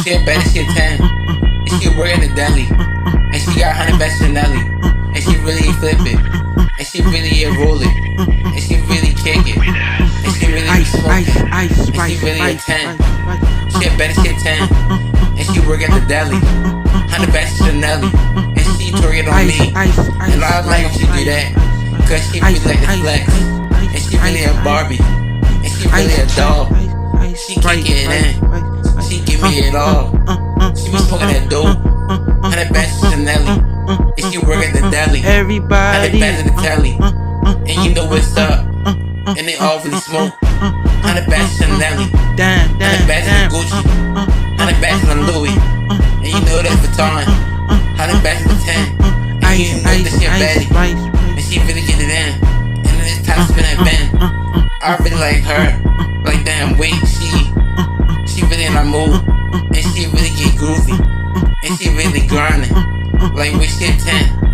She a better, she a 10. And she work at the deli. And she got 100 best Chanelli. And she really flip it. And she really roll it. And she really kick it. And she really be smoking. And she really a 10. She a better, she a 10. And she work at the deli. 100 best Chanelli. And she twerk it on me. And I like when she do that. Cause she really like the flex. And she really a Barbie. And she really a doll. She kick it in. She give me it all. She be smoking that dope. 100 best Chanelli. And she work at the deli. 100 best in the telly. And you know what's up. And they all really smoke. 100 best Chanelli. 100 best in the Gucci. 100 best in the Louis. And you know that's Vuitton. 100 best in the 10. And you know that she a baddie. And she really get it in. And then it's time to spin that bend. I really like her. Like damn, wait, she really in her mood. And she really get groovy. And she really grinding. Like with shit 10.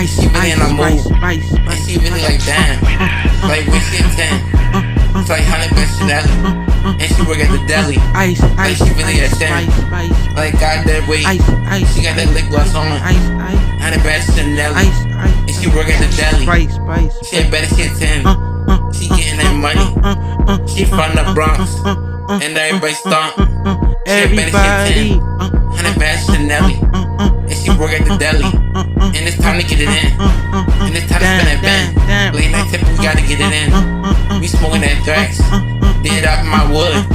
She really in her mood. And she really like damn. Like with shit 10. It's like 100 best Chanelli. And she work at the deli. Like she really a 10. Like got that weight. She got that lip gloss on. 100 best Chanelli. And she work at the deli. She a better, she a 10. She getting that money. She from the Bronx. And everybody stomp. She a better, she a 10. 100 best Chanelli. And she work at the deli. And it's time to get it in. And it's time to spin that bend. Late night tip, we gotta get it in. We smoking that Drax. Did it out in my wood.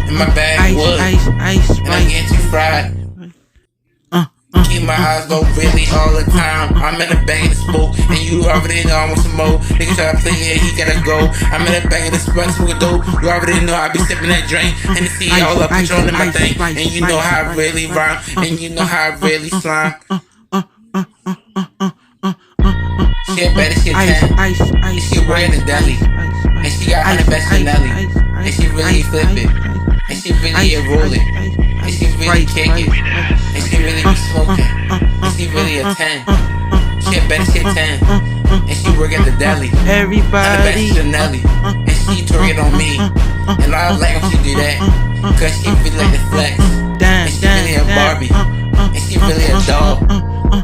In my bag wood. And I'm getting too fried. Keep my eyes low really all the time. I'm in a bag of the smoke. And you already know I want some more. Nigga try to play it, he gotta go. I'm in a bag of the spot, smoking dope. You already know I be sipping that drink. And to see all up, controlling my thing. And you know how I really rhyme. And you know how I really slime. She a better, she a 10. And she work at the deli. And she got 100 best Chanelli. And she really flip it. And she really roll it. And she really kick it. And she really be smoking. And she really a 10. She a better, she a 10. And she work at the deli. 100 best Chanelli. And she twerk it on me. And I like when she do that. Cause she really like the flex. And she really a Barbie. And she really a doll.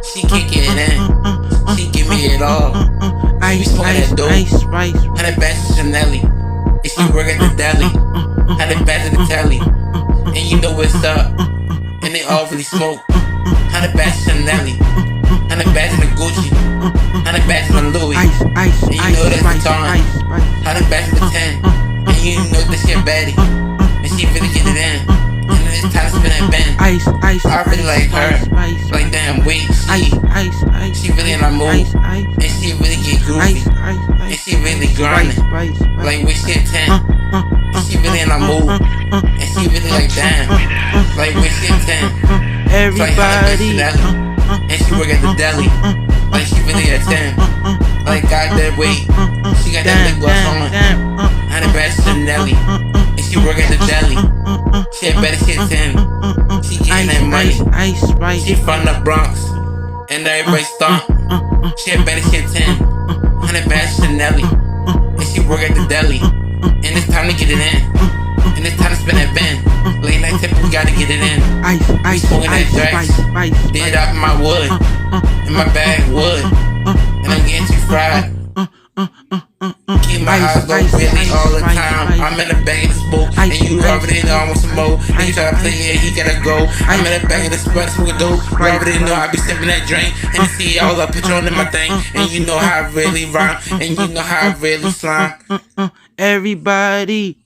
She kick it in. She give me it all. She be smoking that dope. 100 best Chanelli. And she work at the deli. 100 best in the telly. And you know what's up. And they all really smoke. 100 best Chanelli. 100 best in the Gucci. 100 best in the Louis. And you know that's Vuitton. 100 best in the 10. And you know that she a baddie. And she really get it in. And then it's time to spin that bend. I really like her. Like damn, wait, she really in her mood. And she really get groovy. And she really grinding. Like with shit 10. And she really in her mood. And she really like damn. Like with shit 10. It's like 100 best Chanelli. And she work at the deli. Like she really a 10. Like got that weight. She got that lip gloss on. 100 best Chanelli. And she work at the deli. She a better, she a 10. She getting that money. She from the Bronx. And everybody stomp. She a better, she a 10. 100 best Chanelli. And she work at the deli. And it's time to get it in. And it's time to spin that bend. Late night tip, we gotta get it in. We smoking that Drax. Did it out in my wood. In my bag wood. And I'm getting too fried. Keep my eyes low really all the time. I'm in a bag of the smoke. And you already know I want some more. Nigga try to play it, he gotta go. I'm in a bag of the spot, smoking dope. You already know I be sipping that drink. And see all up, controlling my thing. And you know how I really rhyme. And you know how I really slime. Everybody.